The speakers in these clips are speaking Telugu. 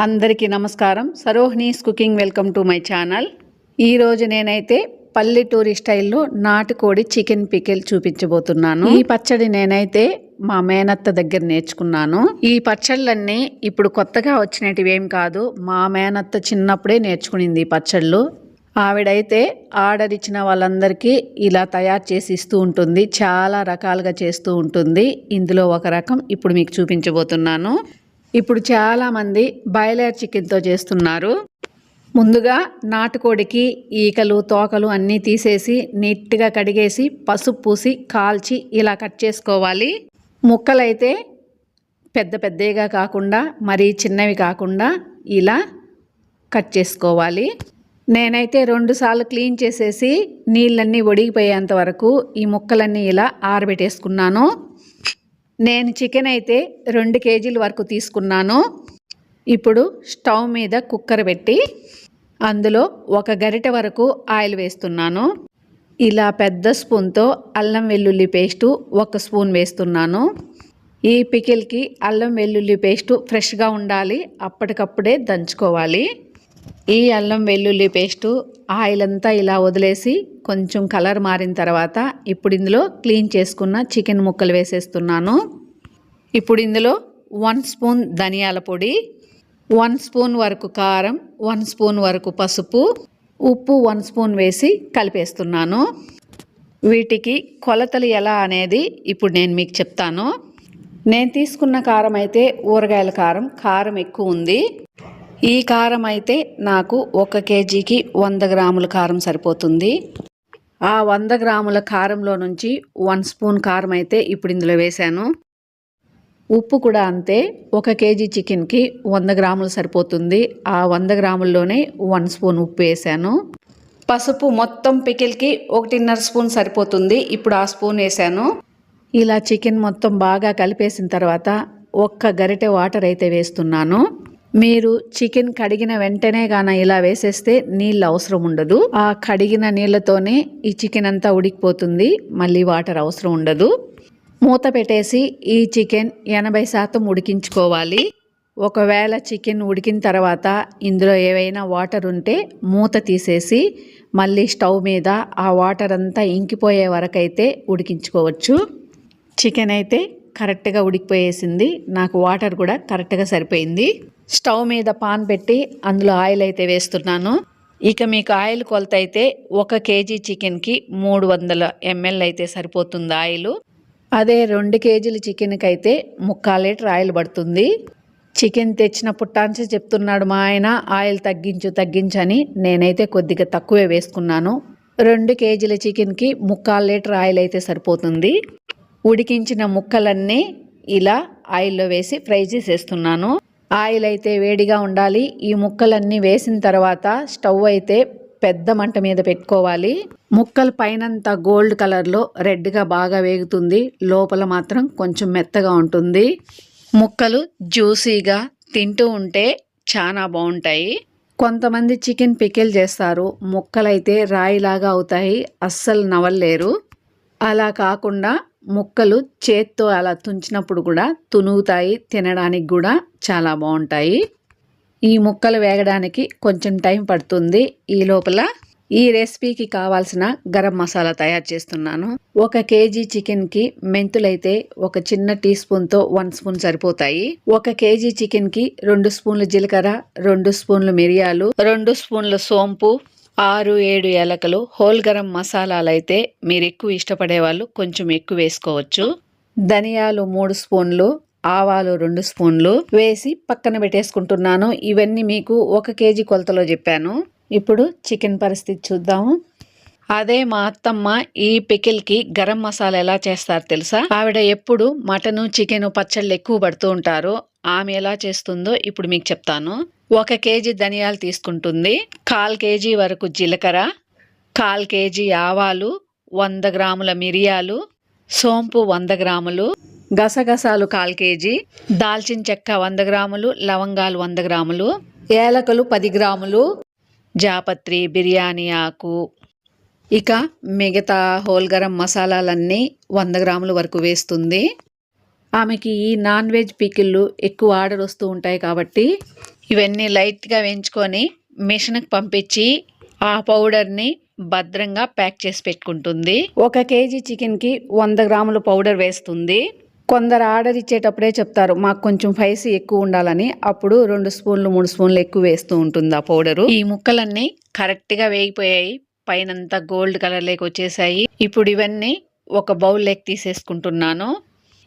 అందరికీ నమస్కారం. సరోహిణీస్ cooking welcome to my channel. ఈరోజు నేనైతే పల్లెటూరి స్టైల్లో నాటుకోడి చికెన్ పికిల్ చూపించబోతున్నాను. ఈ పచ్చడి నేనైతే మా మేనత్త దగ్గర నేర్చుకున్నాను. ఈ పచ్చళ్ళన్నీ ఇప్పుడు కొత్తగా వచ్చినటివి ఏం కాదు. మా మేనత్త చిన్నప్పుడే నేర్చుకునింది ఈ పచ్చళ్ళు. ఆవిడైతే ఆర్డర్ ఇచ్చిన వాళ్ళందరికీ ఇలా తయారు చేసి ఇస్తూ ఉంటుంది. చాలా రకాలుగా చేస్తూ ఉంటుంది. ఇందులో ఒక రకం ఇప్పుడు మీకు చూపించబోతున్నాను. ఇప్పుడు చాలామంది బాయిలర్ చికెన్తో చేస్తున్నారు. ముందుగా నాటుకోడికి ఈకలు తోకలు అన్నీ తీసేసి నీట్గా కడిగేసి పసుపు పూసి కాల్చి ఇలా కట్ చేసుకోవాలి. ముక్కలైతే పెద్ద పెద్దగా కాకుండా మరీ చిన్నవి కాకుండా ఇలా కట్ చేసుకోవాలి. నేనైతే 2 సార్లు క్లీన్ చేసేసి నీళ్ళన్నీ ఒడిగిపోయేంత వరకు ఈ ముక్కలన్నీ ఇలా ఆరబెట్టేసుకున్నాను. నేను చికెన్ అయితే 2 కేజీల వరకు తీసుకున్నాను. ఇప్పుడు స్టవ్ మీద కుక్కర్ పెట్టి అందులో 1 గరిటె వరకు ఆయిల్ వేస్తున్నాను. ఇలా పెద్ద స్పూన్తో అల్లం వెల్లుల్లి పేస్టు 1 స్పూన్ వేస్తున్నాను. ఈ పికిల్కి అల్లం వెల్లుల్లి పేస్టు ఫ్రెష్గా ఉండాలి, అప్పటికప్పుడే దంచుకోవాలి. ఈ అల్లం వెల్లుల్లి పేస్టు ఆయిల్ అంతా ఇలా వదిలేసి కొంచెం కలర్ మారిన తర్వాత ఇప్పుడు ఇందులో క్లీన్ చేసుకున్న చికెన్ ముక్కలు వేసేస్తున్నాను. ఇప్పుడు ఇందులో 1 స్పూన్ ధనియాల పొడి, 1 స్పూన్ వరకు కారం, 1 స్పూన్ వరకు పసుపు, ఉప్పు 1 స్పూన్ వేసి కలిపేస్తున్నాను. వీటికి కొలతలు ఎలా అనేది ఇప్పుడు నేను మీకు చెప్తాను. నేను తీసుకున్న కారం అయితే ఊరగాయల కారం ఎక్కువ ఉంది. ఈ కారం అయితే నాకు 1 కేజీకి 100 గ్రాముల కారం సరిపోతుంది. ఆ 100 గ్రాముల కారంలో నుంచి 1 స్పూన్ కారం అయితే ఇప్పుడు ఇందులో వేశాను. ఉప్పు కూడా అంతే, 1 కేజీ చికెన్కి 100 గ్రాములు సరిపోతుంది. ఆ 100 గ్రాముల్లోనే 1 స్పూన్ ఉప్పు వేశాను. పసుపు మొత్తం పికిల్కి 1.5 స్పూన్ సరిపోతుంది. ఇప్పుడు ఆ స్పూన్ వేశాను. ఇలా చికెన్ మొత్తం బాగా కలిపేసిన తర్వాత 1 గరిటె వాటర్ అయితే వేస్తున్నాను. మీరు చికెన్ కడిగిన వెంటనే గాన ఇలా వేసేస్తే నీళ్ళు అవసరం ఉండదు. ఆ కడిగిన నీళ్ళతోనే ఈ చికెన్ అంతా ఉడికిపోతుంది, మళ్ళీ వాటర్ అవసరం ఉండదు. మూత పెట్టేసి ఈ చికెన్ 80% ఉడికించుకోవాలి. ఒకవేళ చికెన్ ఉడికిన తర్వాత ఇందులో ఏవైనా వాటర్ ఉంటే మూత తీసేసి మళ్ళీ స్టవ్ మీద ఆ వాటర్ అంతా ఇంకిపోయే వరకు అయితే ఉడికించుకోవచ్చు. చికెన్ అయితే కరెక్ట్గా ఉడికిపోయేసింది. నాకు వాటర్ కూడా కరెక్ట్గా సరిపోయింది. స్టవ్ మీద పాన్ పెట్టి అందులో ఆయిల్ అయితే వేస్తున్నాను. ఇక మీకు ఆయిల్ కొలత అయితే 1 కేజీ చికెన్కి 300 ml అయితే సరిపోతుంది ఆయిల్. అదే 2 కేజీల చికెన్కి అయితే 3/4 లీటర్ ఆయిల్ పడుతుంది. చికెన్ తెచ్చిన పుట్టాన్సి చెప్తున్నాడు మా ఆయన, ఆయిల్ తగ్గించని. నేనైతే కొద్దిగా తక్కువే వేసుకున్నాను. 2 కేజీల చికెన్కి 3/4 లీటర్ ఆయిల్ అయితే సరిపోతుంది. ఉడికించిన ముక్కలన్నీ ఇలా ఆయిల్లో వేసి ఫ్రై చేసేస్తున్నాను. ఆయిల్ అయితే వేడిగా ఉండాలి. ఈ ముక్కలన్నీ వేసిన తర్వాత స్టవ్ అయితే పెద్ద మంట మీద పెట్టుకోవాలి. ముక్కలు పైనంతా గోల్డ్ కలర్లో రెడ్గా బాగా వేగుతుంది, లోపల మాత్రం కొంచెం మెత్తగా ఉంటుంది. ముక్కలు జ్యూసీగా తింటూ ఉంటే చాలా బాగుంటాయి. కొంతమంది చికెన్ పికిల్ చేస్తారు, ముక్కలైతే రాయిలాగా అవుతాయి, అస్సలు నవలలేరు. అలా కాకుండా ముక్కలు చేత్తో అలా తుంచినప్పుడు కూడా తునుగుతాయి, తినడానికి కూడా చాలా బాగుంటాయి. ఈ ముక్కలు వేగడానికి కొంచెం టైం పడుతుంది. ఈ లోపల ఈ రెసిపీకి కావాల్సిన గరం మసాలా తయారు చేస్తున్నాను. 1 కేజీ చికెన్కి మెంతులైతే 1 చిన్న టీ స్పూన్తో 1 స్పూన్ సరిపోతాయి. 1 కేజీ చికెన్కి 2 స్పూన్లు జీలకర్ర, 2 స్పూన్లు మిరియాలు, 2 స్పూన్లు సోంపు, 6-7 ఏలకలు. హోల్ గరం మసాలాలు అయితే మీరు ఎక్కువ ఇష్టపడే వాళ్ళు కొంచెం ఎక్కువ వేసుకోవచ్చు. ధనియాలు 3 స్పూన్లు, ఆవాలు 2 స్పూన్లు వేసి పక్కన పెట్టేసుకుంటున్నాను. ఇవన్నీ మీకు 1 కేజీ కొలతలో చెప్పాను. ఇప్పుడు చికెన్ పరిస్థితి చూద్దాము. అదే మా అత్తమ్మ ఈ పికిల్కి గరం మసాలా ఎలా చేస్తారు తెలుసా? ఆవిడ ఎప్పుడు మటను చికెన్ పచ్చళ్ళు ఎక్కువ పడుతూ ఉంటారు. ఆమె ఎలా చేస్తుందో ఇప్పుడు మీకు చెప్తాను. 1 కేజీ ధనియాలు తీసుకుంటుంది, 1/4 కేజీ వరకు జీలకర్ర, 1/4 కేజీ ఆవాలు, 100 గ్రాముల మిరియాలు, సోంపు 100 గ్రాములు, గసగసాలు 1/4 కేజీ, దాల్చిన చెక్క 100 గ్రాములు, లవంగాలు 100 గ్రాములు, ఏలకలు 10 గ్రాములు, జాపత్రి, బిర్యానీ ఆకు, ఇక మిగతా హోల్ గరం మసాలాలన్నీ 100 గ్రాముల వరకు వేస్తుంది. ఆమెకి ఈ నాన్ వెజ్ పికిళ్ళు ఎక్కువ ఆర్డర్ వస్తూ ఉంటాయి కాబట్టి ఇవన్నీ లైట్గా వేయించుకొని మిషన్కి పంపించి ఆ పౌడర్ని భద్రంగా ప్యాక్ చేసి పెట్టుకుంటుంది. 1 కేజీ చికెన్కి 100 గ్రాముల పౌడర్ వేస్తుంది. కొందరు ఆర్డర్ ఇచ్చేటప్పుడే చెప్తారు మాకు కొంచెం స్పైసీ ఎక్కువ ఉండాలని. అప్పుడు 2 స్పూన్లు 3 స్పూన్లు ఎక్కువ వేస్తూ ఉంటుంది ఆ పౌడరు. ఈ ముక్కలన్నీ కరెక్ట్గా వేగిపోయాయి, పైనంతా గోల్డ్ కలర్లోకి వచ్చేసాయి. ఇప్పుడు ఇవన్నీ ఒక బౌల్లోకి తీసేసుకుంటున్నాను.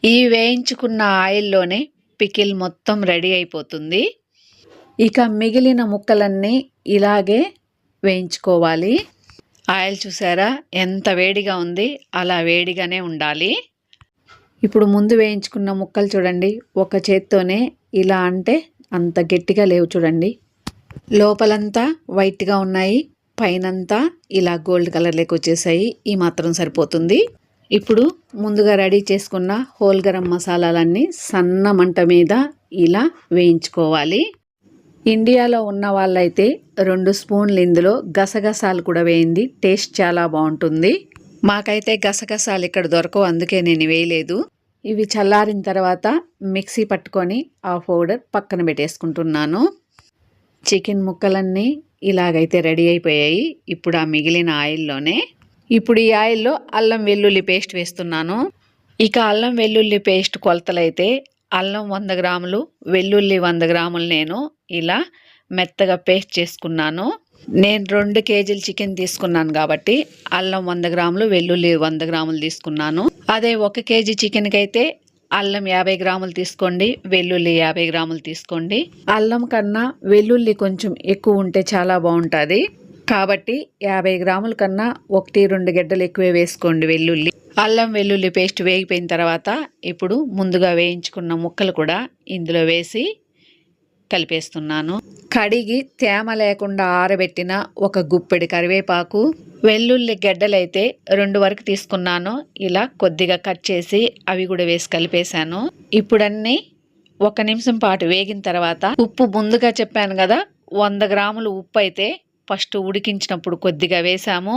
ఈ వేయించుకున్న ఆయిల్లోనే పికిల్ మొత్తం రెడీ అయిపోతుంది. ఇక మిగిలిన ముక్కలన్నీ ఇలాగే వేయించుకోవాలి. ఆయిల్ చూసారా ఎంత వేడిగా ఉంది, అలా వేడిగానే ఉండాలి. ఇప్పుడు ముందు వేయించుకున్న ముక్కలు చూడండి, ఒక చేత్తోనే ఇలా అంటే అంత గట్టిగా లేవు చూడండి. లోపలంతా వైట్గా ఉన్నాయి, పైనంతా ఇలా గోల్డ్ కలర్లోకి వచ్చేసాయి. ఈ మాత్రం సరిపోతుంది. ఇప్పుడు ముందుగా రెడీ చేసుకున్న హోల్ గరం మసాలాలన్నీ సన్న మంట మీద ఇలా వేయించుకోవాలి. ఇండియాలో ఉన్న వాళ్ళైతే 2 స్పూన్లు ఇందులో గసగసాలు కూడా వేయింది, టేస్ట్ చాలా బాగుంటుంది. మాకైతే గసగసాలు ఇక్కడ దొరకవు, అందుకే నేను వేయలేదు. ఇవి చల్లారిన తర్వాత మిక్సీ పట్టుకొని ఆ పౌడర్ పక్కన పెట్టేసుకుంటున్నాను. చికెన్ ముక్కలన్నీ ఇలాగైతే రెడీ అయిపోయాయి. ఇప్పుడు ఆ మిగిలిన ఆయిల్లోనే ఇప్పుడు ఈ ఆయిల్లో అల్లం వెల్లుల్లి పేస్ట్ వేస్తున్నాను. ఇక అల్లం వెల్లుల్లి పేస్ట్ కొలతలైతే అల్లం 100 గ్రాములు, వెల్లుల్లి 100 గ్రాములు నేను ఇలా మెత్తగా పేస్ట్ చేసుకున్నాను. నేను 2 కేజీలు చికెన్ తీసుకున్నాను కాబట్టి అల్లం 100 గ్రాములు, వెల్లుల్లి 100 గ్రాములు తీసుకున్నాను. అదే 1 కేజీ చికెన్కి అయితే అల్లం 50 గ్రాములు తీసుకోండి, వెల్లుల్లి 50 గ్రాములు తీసుకోండి. అల్లం కన్నా వెల్లుల్లి కొంచెం ఎక్కువ ఉంటే చాలా బాగుంటుంది కాబట్టి 50 గ్రాముల కన్నా 1-2 గడ్డలు ఎక్కువే వేసుకోండి వెల్లుల్లి. అల్లం వెల్లుల్లి పేస్ట్ వేగిపోయిన తర్వాత ఇప్పుడు ముందుగా వేయించుకున్న ముక్కలు కూడా ఇందులో వేసి కలిపేస్తున్నాను. కడిగి తేమ లేకుండా ఆరబెట్టిన 1 గుప్పెడి కరివేపాకు, వెల్లుల్లి గడ్డలైతే 2 వరకు తీసుకున్నాను. ఇలా కొద్దిగా కట్ చేసి అవి కూడా వేసి కలిపేశాను. ఇప్పుడన్నీ 1 నిమిషం పాటు వేగిన తర్వాత ఉప్పు ముందుగా చెప్పాను కదా, 100 గ్రాములు ఉప్పు అయితే ఫస్ట్ ఉడికించినప్పుడు కొద్దిగా వేసాము.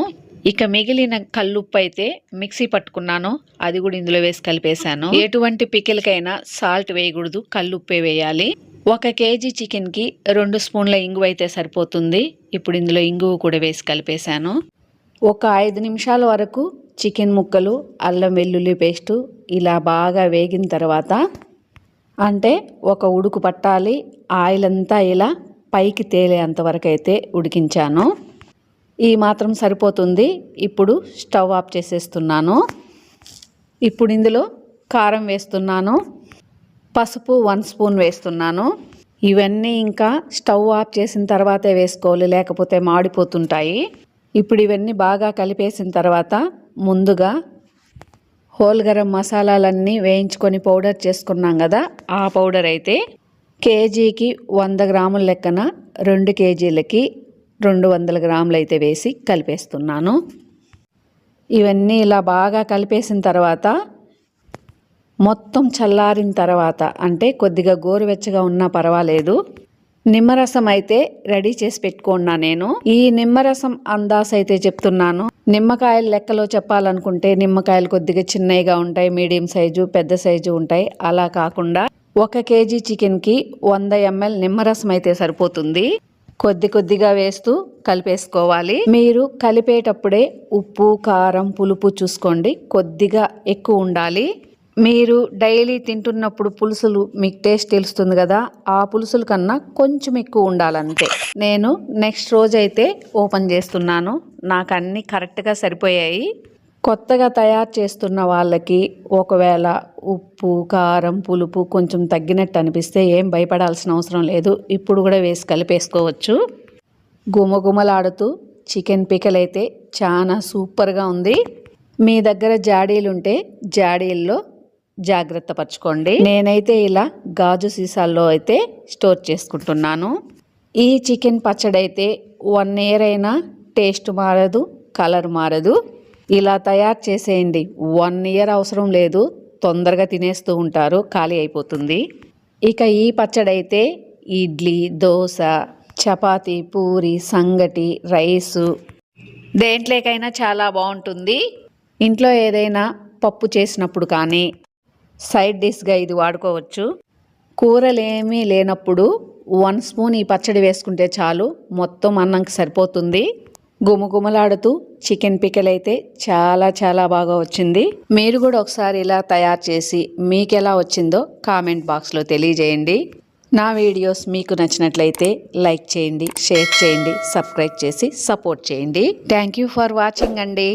ఇక మిగిలిన కల్లుప్పు అయితే మిక్సీ పట్టుకున్నాను, అది కూడా ఇందులో వేసి కలిపేశాను. ఎటువంటి పికిల్కైనా సాల్ట్ వేయకూడదు, కల్లుప్పే వేయాలి. 1 కేజీ చికెన్కి 2 స్పూన్ల ఇంగువ అయితే సరిపోతుంది. ఇప్పుడు ఇందులో ఇంగువ కూడా వేసి కలిపేశాను. ఒక 5 నిమిషాల వరకు చికెన్ ముక్కలు, అల్లం వెల్లుల్లి పేస్టు ఇలా బాగా వేగిన తర్వాత, అంటే ఒక ఉడుకు పట్టాలి, ఆయిల్ అంతా ఇలా పైకి తేలేంత వరకు అయితే ఉడికించాను. ఈ మాత్రం సరిపోతుంది. ఇప్పుడు స్టవ్ ఆఫ్ చేసేస్తున్నాను. ఇప్పుడు ఇందులో కారం వేస్తున్నాను, పసుపు 1 స్పూన్ వేస్తున్నాను. ఇవన్నీ ఇంకా స్టవ్ ఆఫ్ చేసిన తర్వాతే వేసుకోవాలి, లేకపోతే మాడిపోతుంటాయి. ఇప్పుడు ఇవన్నీ బాగా కలిపేసిన తర్వాత ముందుగా హోల్ గరం మసాలాలన్నీ వేయించుకొని పౌడర్ చేసుకున్నాం కదా, ఆ పౌడర్ అయితే కేజీకి 100 గ్రాముల లెక్కన 2 కేజీలకి 200 గ్రాములు అయితే వేసి కలిపేస్తున్నాను. ఇవన్నీ ఇలా బాగా కలిపేసిన తర్వాత మొత్తం చల్లారిన తర్వాత, అంటే కొద్దిగా గోరువెచ్చగా ఉన్నా పర్వాలేదు, నిమ్మరసం అయితే రెడీ చేసి పెట్టుకున్నా నేను. ఈ నిమ్మరసం అందాస్ అయితే చెప్తున్నాను. నిమ్మకాయల లెక్కలో చెప్పాలనుకుంటే నిమ్మకాయలు కొద్దిగా చిన్నగా ఉంటాయి, మీడియం సైజు, పెద్ద సైజు ఉంటాయి. అలా కాకుండా 1 కేజీ చికెన్కి 100 ml నిమ్మరసం అయితే సరిపోతుంది. కొద్దిగా వేస్తూ కలిపేసుకోవాలి. మీరు కలిపేటప్పుడే ఉప్పు, కారం, పులుపు చూసుకోండి, కొద్దిగా ఎక్కువ ఉండాలి. మీరు డైలీ తింటున్నప్పుడు పులుసులు మీకు టేస్ట్ తెలుస్తుంది కదా, ఆ పులుసుల కన్నా కొంచెం ఎక్కువ ఉండాలంతే. నేను నెక్స్ట్ రోజు అయితే ఓపెన్ చేస్తున్నాను, నాకు అన్నీ కరెక్ట్గా సరిపోయాయి. కొత్తగా తయారు చేస్తున్న వాళ్ళకి ఒకవేళ ఉప్పు, కారం, పులుపు కొంచెం తగ్గినట్టు అనిపిస్తే ఏం భయపడాల్సిన అవసరం లేదు, ఇప్పుడు కూడా వేసి కలిపేసుకోవచ్చు. గుమగుమలాడుతూ చికెన్ పికిల్ అయితే చాలా సూపర్గా ఉంది. మీ దగ్గర జాడీలుంటే జాడీల్లో జాగ్రత్త పరచుకోండి. నేనైతే ఇలా గాజు సీసాల్లో అయితే స్టోర్ చేసుకుంటున్నాను. ఈ చికెన్ పచ్చడి అయితే 1 year అయినా టేస్ట్ మారదు, కలర్ మారదు. ఇలా తయారు చేసేయండి, 1 year అవసరం లేదు, తొందరగా తినేస్తూ ఉంటారు, ఖాళీ అయిపోతుంది. ఇక ఈ పచ్చడి అయితే ఇడ్లీ, దోశ, చపాతీ, పూరి, సంగటి, రైసు దేంట్లోకైనా చాలా బాగుంటుంది. ఇంట్లో ఏదైనా పప్పు చేసినప్పుడు కానీ సైడ్ డిష్గా ఇది వాడుకోవచ్చు. కూరలేమీ లేనప్పుడు 1 స్పూన్ ఈ పచ్చడి వేసుకుంటే చాలు, మొత్తం అన్నంకి సరిపోతుంది. గుమగుమలాడుతూ చికెన్ పికిల్ అయితే చాలా చాలా బాగా వచ్చింది. మీరు కూడా ఒకసారి ఇలా తయారు చేసి మీకు ఎలా వచ్చిందో కామెంట్ బాక్స్లో తెలియజేయండి. నా వీడియోస్ మీకు నచ్చినట్లయితే లైక్ చేయండి, షేర్ చేయండి, సబ్స్క్రైబ్ చేసి సపోర్ట్ చేయండి. థ్యాంక్ యూ ఫర్ వాచింగ్ అండి.